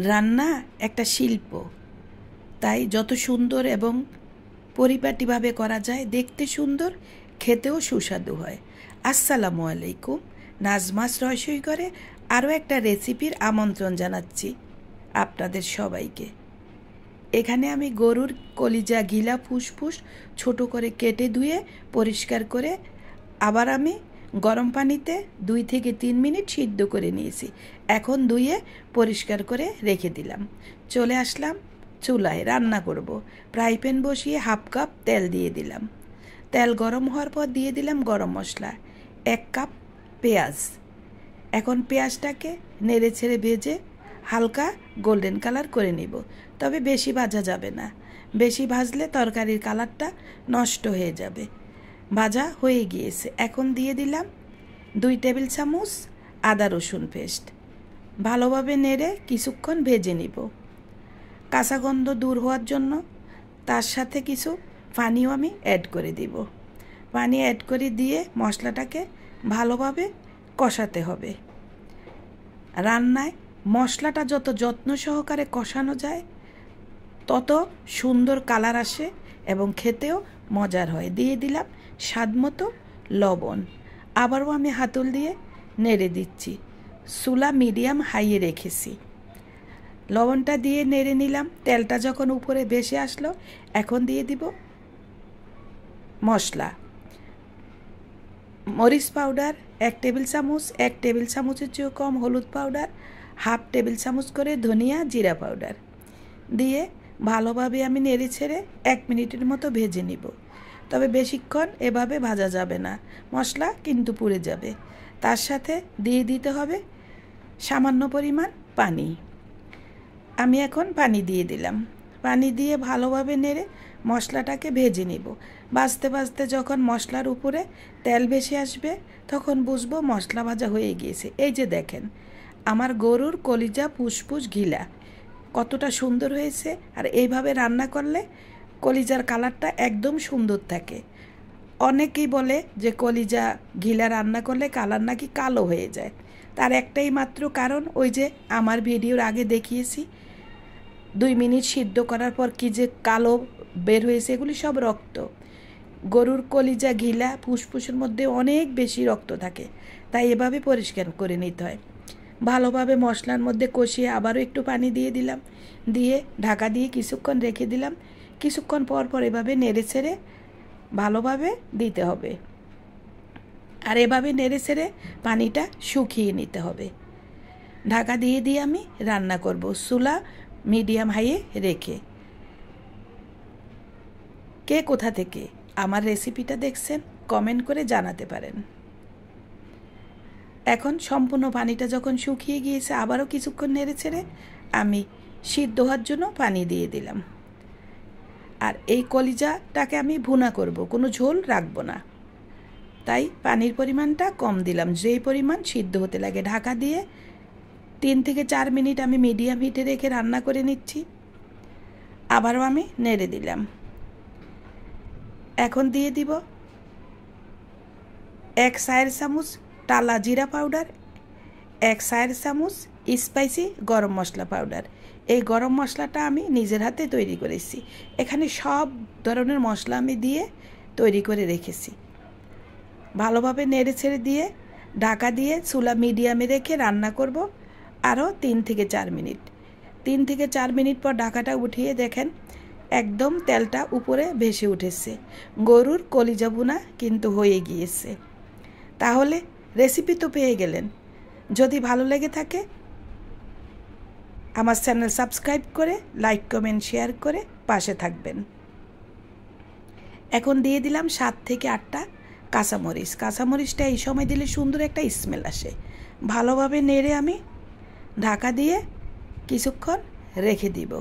রান্না একটা শিল্প, তাই যত সুন্দর এবং পরিপাটিভাবে করা যায়, দেখতে সুন্দর, খেতেও সুস্বাদু হয়। আসসালামু আলাইকুম। নাজমাস রসই করে আরও একটা রেসিপির আমন্ত্রণ জানাচ্ছি আপনাদের সবাইকে। এখানে আমি গরুর কলিজা, গিলা, ফুসফুস ছোট করে কেটে ধুয়ে পরিষ্কার করে আবার আমি গরম পানিতে 2 থেকে 3 মিনিট সিদ্ধ করে নিয়েছি। এখন ধুয়ে পরিষ্কার করে রেখে দিলাম। চলে আসলাম চুলায়, রান্না করব। ফ্রাই প্যান বসিয়ে 1/2 কাপ তেল দিয়ে দিলাম। তেল গরম হওয়ার পর দিয়ে দিলাম গরম মশলা, 1 কাপ পেঁয়াজ। এখন পেঁয়াজটাকে নেড়ে ছেড়ে ভেজে হালকা গোল্ডেন কালার করে নিব, তবে বেশি ভাজা যাবে না। বেশি ভাজলে তরকারির কালারটা নষ্ট হয়ে যাবে। ভাজা হয়ে গিয়েছে। এখন দিয়ে দিলাম 2 টেবিল চামচ আদা রসুন পেস্ট। ভালোভাবে নেড়ে কিছুক্ষণ ভেজে নিব। কাঁচা গন্ধ দূর হওয়ার জন্য তার সাথে কিছু পানিও আমি অ্যাড করে দিব। পানি অ্যাড করে দিয়ে মশলাটাকে ভালোভাবে কষাতে হবে। রান্নায় মশলাটা যত যত্ন সহকারে কষানো যায়, তত সুন্দর কালার আসে এবং খেতেও মজার হয়। দিয়ে দিলাম স্বাদমতো লবণ। আবারও আমি হাতল দিয়ে নেড়ে দিচ্ছি। চুলা মিডিয়াম হাইয়ে রেখেছি। লবণটা দিয়ে নেড়ে নিলাম। তেলটা যখন উপরে ভেসে আসলো, এখন দিয়ে দিব মশলা। মরিচ পাউডার 1 টেবিল চামচ, 1 টেবিল চামচের চেয়েও কম হলুদ পাউডার, 1/2 টেবিল চামচ করে ধনিয়া জিরা পাউডার দিয়ে ভালোভাবে আমি নেড়ে ছেড়ে 1 মিনিটের মতো ভেজে নিব। তবে বেশিক্ষণ এভাবে ভাজা যাবে না, মশলা কিন্তু পুড়ে যাবে। তার সাথে দিয়ে দিতে হবে সামান্য পরিমাণ পানি। আমি এখন পানি দিয়ে দিলাম। পানি দিয়ে ভালোভাবে নেড়ে মশলাটাকে ভেজে নিব। ভাজতে ভাজতে যখন মশলার উপরে তেল ভেসে আসবে, তখন বুঝবো মশলা ভাজা হয়ে গিয়েছে। এই যে দেখেন, আমার গরুর কলিজা, ফুসফুস, ঘিলা কতটা সুন্দর হয়েছে। আর এইভাবে রান্না করলে কলিজার কালারটা একদম সুন্দর থাকে। অনেকেই বলে যে কলিজা, ঘিলা রান্না করলে কালার নাকি কালো হয়ে যায়। তার একটাই মাত্র কারণ, ওই যে আমার ভিডিওর আগে দেখিয়েছি, 2 মিনিট সিদ্ধ করার পর কি যে কালো বের হয়েছে, এগুলি সব রক্ত। গরুর কলিজা, ঘিলা, ফুসফুসের মধ্যে অনেক বেশি রক্ত থাকে, তাই এভাবে পরিষ্কার করে নিতে হয়। ভালোভাবে মশলার মধ্যে কষিয়ে আবারও একটু পানি দিয়ে দিলাম। দিয়ে ঢাকা দিয়ে কিছুক্ষণ রেখে দিলাম। কিছুক্ষণ পর পর এভাবে নেড়ে ছেড়ে ভালোভাবে দিতে হবে। আর এভাবে নেড়ে ছেড়ে পানিটা শুকিয়ে নিতে হবে। ঢাকা দিয়ে দিয়ে আমি রান্না করব, চুলা মিডিয়াম হাইয়ে রেখে। কে কোথা থেকে আমার রেসিপিটা দেখছেন কমেন্ট করে জানাতে পারেন। এখন সম্পূর্ণ পানিটা যখন শুকিয়ে গিয়েছে, আবারও কিছুক্ষণ নেড়ে ছেড়ে আমি সিদ্ধ হওয়ার জন্য পানি দিয়ে দিলাম। আর এই কলিজাটাকে আমি ভুনা করব, কোনো ঝোল রাখবো না, তাই পানির পরিমাণটা কম দিলাম, যেই পরিমাণ সিদ্ধ হতে লাগে। ঢাকা দিয়ে 3 থেকে 4 মিনিট আমি মিডিয়াম হিটে রেখে রান্না করে নিচ্ছি। আবারও আমি নেড়ে দিলাম। এখন দিয়ে দিব 1 চায়ের চামচ টালা জিরা পাউডার, 1 চায়ের চামচ স্পাইসি গরম মশলা পাউডার। এই গরম মশলাটা আমি নিজের হাতে তৈরি করেছি। এখানে সব ধরনের মশলা আমি দিয়ে তৈরি করে রেখেছি। ভালোভাবে নেড়ে ছেড়ে দিয়ে ঢাকা দিয়ে চুলা মিডিয়ামে রেখে রান্না করব আরও 3 থেকে 4 মিনিট। 3 থেকে 4 মিনিট পর ঢাকাটা উঠিয়ে দেখেন একদম তেলটা উপরে ভেসে উঠেছে। গরুর কলিজা ভুনা কিন্তু হয়ে গিয়েছে। তাহলে রেসিপি তো পেয়ে গেলেন। যদি ভালো লেগে থাকে আমার চ্যানেল সাবস্ক্রাইব করে লাইক, কমেন্ট, শেয়ার করে পাশে থাকবেন। এখন দিয়ে দিলাম 7 থেকে 8টা কাঁচামরিচ। কাঁচামরিচটা এই সময় দিলে সুন্দর একটা স্মেল আসে। ভালোভাবে নেড়ে আমি ঢাকা দিয়ে কিছুক্ষণ রেখে দিব।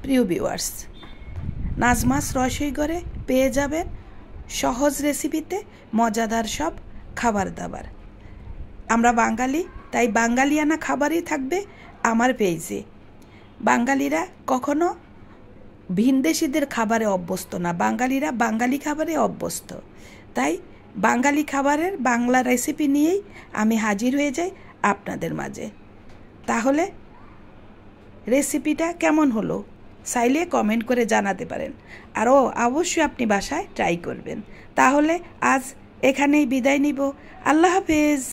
প্রিয় ভিউয়ার্স, নাজমাস রসই করে পেয়ে যাবেন সহজ রেসিপিতে মজাদার সব খাবার দাবার। আমরা বাঙালি, তাই বাঙালিয়ানা খাবারই থাকবে আমার পেজে। বাঙালিরা কখনো ভিনদেশিদের খাবারে অভ্যস্ত না, বাঙালিরা বাঙালি খাবারে অভ্যস্ত। তাই বাঙালি খাবারের বাংলা রেসিপি নিয়েই আমি হাজির হয়ে যাই আপনাদের মাঝে। তাহলে রেসিপিটা কেমন হলো চাইলে কমেন্ট করে জানাতে পারেন। আরও অবশ্যই আপনি বাসায় ট্রাই করবেন। তাহলে আজ এখানেই বিদায় নিব। আল্লাহ হাফেজ।